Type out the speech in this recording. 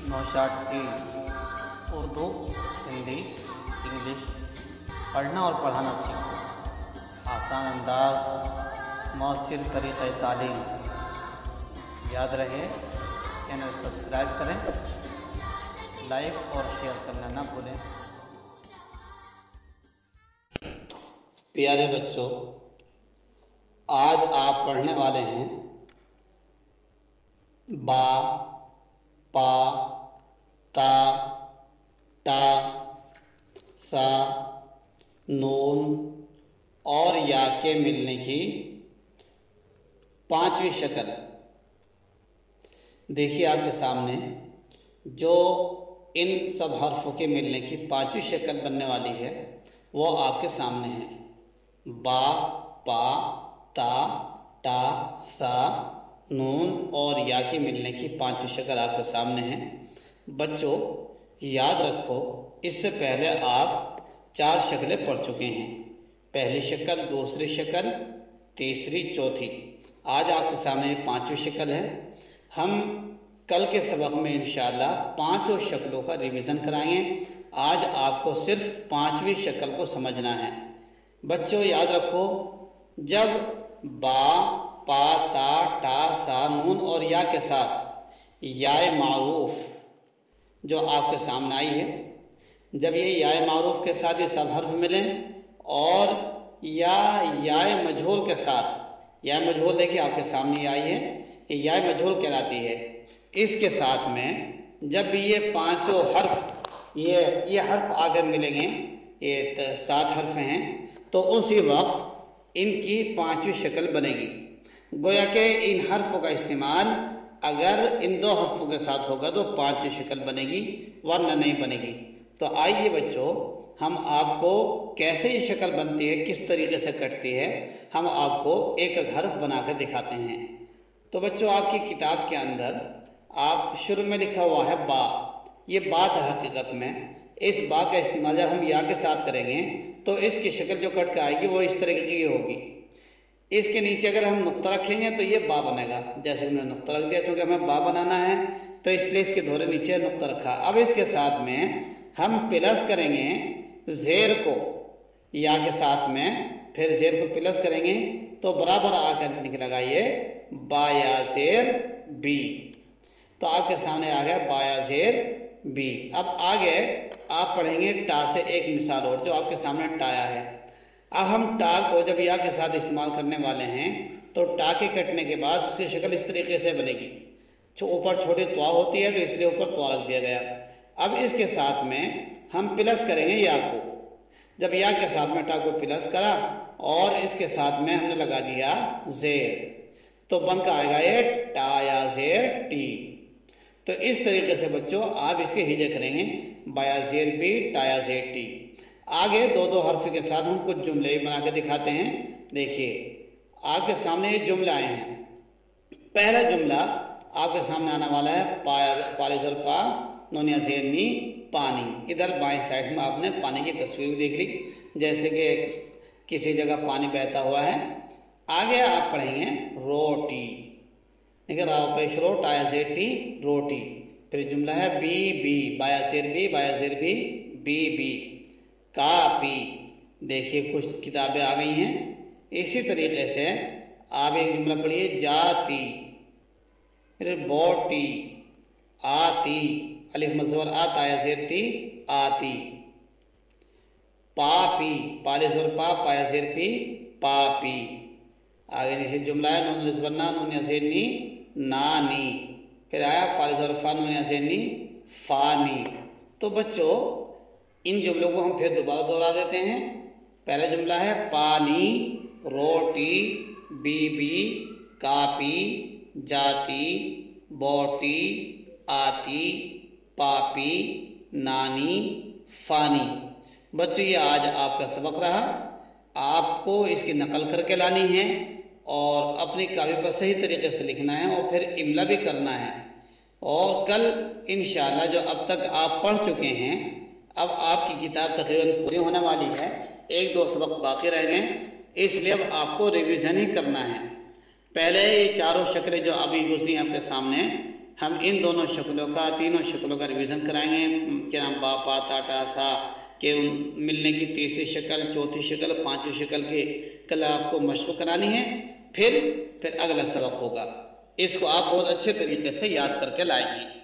नौशाद की उर्दू, हिंदी, इंग्लिश पढ़ना और पढ़ाना सीखो। आसान अंदाज, मौसर तरीक़े तालीम। याद रहे, चैनल सब्सक्राइब करें, लाइक और शेयर करना ना भूलें। प्यारे बच्चों, आज आप पढ़ने वाले हैं बा, पा, ता, टा, सा, नून और या के मिलने की पांचवी शक्ल। देखिए आपके सामने जो इन सब हर्फों के मिलने की पांचवी शक्ल बनने वाली है वो आपके सामने है। बा, पा, ता, टा, सा, नून और या के मिलने की पांचवी शक्ल आपके सामने है। बच्चों याद रखो, इससे पहले आप चार शक्लें पढ़ चुके हैं। पहली शक्ल, दूसरी शक्ल, तीसरी, चौथी। आज आपके सामने पांचवी शक्ल है। हम कल के सबक में इंशाअल्लाह पांचों शक्लों का रिवीजन कराएंगे। आज आपको सिर्फ पांचवी शक्ल को समझना है। बच्चों याद रखो, जब बा, पा, ता, टा, सा, नून और या के साथ याए मारूफ जो आपके सामने आई है, जब ये याए मारूफ के साथ ये सब हर्फ मिलें और याए मजहूल के साथ, याए मजहूल देखिए आपके सामने आई है, ये याए मजहूल कहलाती है। इसके साथ में जब ये पांचों हर्फ ये हर्फ आगे मिलेंगे, ये 7 हर्फ हैं, तो उसी वक्त इनकी पांचवी शक्ल बनेगी। गोया के इन हर्फों का इस्तेमाल अगर इन 2 हर्फों के साथ होगा तो पांचवी शक्ल बनेगी, वरना नहीं बनेगी। तो आइए बच्चों, हम आपको कैसे ये शक्ल बनती है, किस तरीके से कटती है, हम आपको एक एक हर्फ बनाकर दिखाते हैं। तो बच्चों आपकी किताब के अंदर आप शुरू में लिखा हुआ है बा। ये बात है हकीकत में। इस बा का इस्तेमाल जब हम या के साथ करेंगे तो इसकी शक्ल जो कट के आएगी वो इस तरीके की होगी। इसके नीचे अगर हम नुक्ता रखेंगे तो ये बा बनेगा। जैसे हमने नुक्ता रख दिया, क्योंकि हमें बा बनाना है तो इसलिए इसके दोहरे नीचे नुक्ता रखा। अब इसके साथ में हम प्लस करेंगे जेर को या के साथ में, फिर जेर को प्लस करेंगे तो बराबर आकर निकलेगा ये बा या जेर बी। तो आपके सामने आ गया बा या जेर बी। अब आगे आप पढ़ेंगे टा से एक मिसाल और, जो आपके सामने टाया है। अब हम टा को जब या के साथ इस्तेमाल करने वाले हैं तो टा के कटने के बाद उसकी शक्ल इस तरीके से बनेगी। ऊपर छोटी त्वा होती है तो इसलिए ऊपर त्वा रख दिया गया। अब इसके साथ में हम प्लस करेंगे या को। जब या के साथ में टा को प्लस करा और इसके साथ में हमने लगा दिया जेर, तो बनकर आएगा ये टा या जेर टी। तो इस तरीके से बच्चों आप इसके हिजे करेंगे, बाया जेर बी, टाया जेर टी। आगे 2-2 हर्फ के साथ हम कुछ जुमले भी बना के दिखाते हैं। देखिए आपके सामने ये जुमले आए हैं। पहला जुमला आपके सामने आने वाला है पालेजर पा, नोनिया जेर नी, पानी। इधर बाएं साइड में आपने पानी की तस्वीर भी देख ली, जैसे कि किसी जगह पानी बहता हुआ है। आगे आप पढ़ेंगे रोटी। देखिए राव पेश रो, टाया जेर टी, रोटी। फिर जुमला है बी बी, बाया जेर बी, बाया जेर बी, बी बी। कापी, देखिए कुछ किताबें आ गई हैं। इसी तरीके से आप एक जुमला पढ़िए जाती, फिर बोटी, आती, अलिफ मज़वर आ, ताया ज़ेर ती, आती। पापी, पाले ज़र पा, पाया ज़ेर पी, पापी। आगे नीचे जुमला है नून अलिफ ना, नून या ज़ेर नी, नानी। फिर आया फाले ज़र फा, नून या ज़ेर नी, फानी। तो बच्चों इन जुमलों को हम फिर दोबारा दोहरा देते हैं। पहला जुमला है पानी, रोटी, बीबी, कापी, जाती, बोटी, आती, पापी, नानी, फानी। बच्चों ये आज आपका सबक रहा। आपको इसकी नकल करके लानी है और अपनी कापी पर सही तरीके से लिखना है और फिर इमला भी करना है। और कल इंशाअल्लाह जो अब तक आप पढ़ चुके हैं, अब आपकी किताब तकरीबन पूरी होने वाली है। 1-2 सबक बाकी रह गए, इसलिए अब आपको रिवीजन ही करना है। पहले ये चारों शक्लें जो अभी गुजरी आपके सामने, हम इन दोनों शक्लों का, तीनों शक्लों का रिवीजन कराएंगे। क्या नाम, बा पा ता टा था के मिलने की तीसरी शक्ल, चौथी शक्ल, पांचवी शक्ल की कल आपको मशक करानी है। फिर अगला सबक होगा। इसको आप बहुत अच्छे तरीके से याद करके लाएंगे।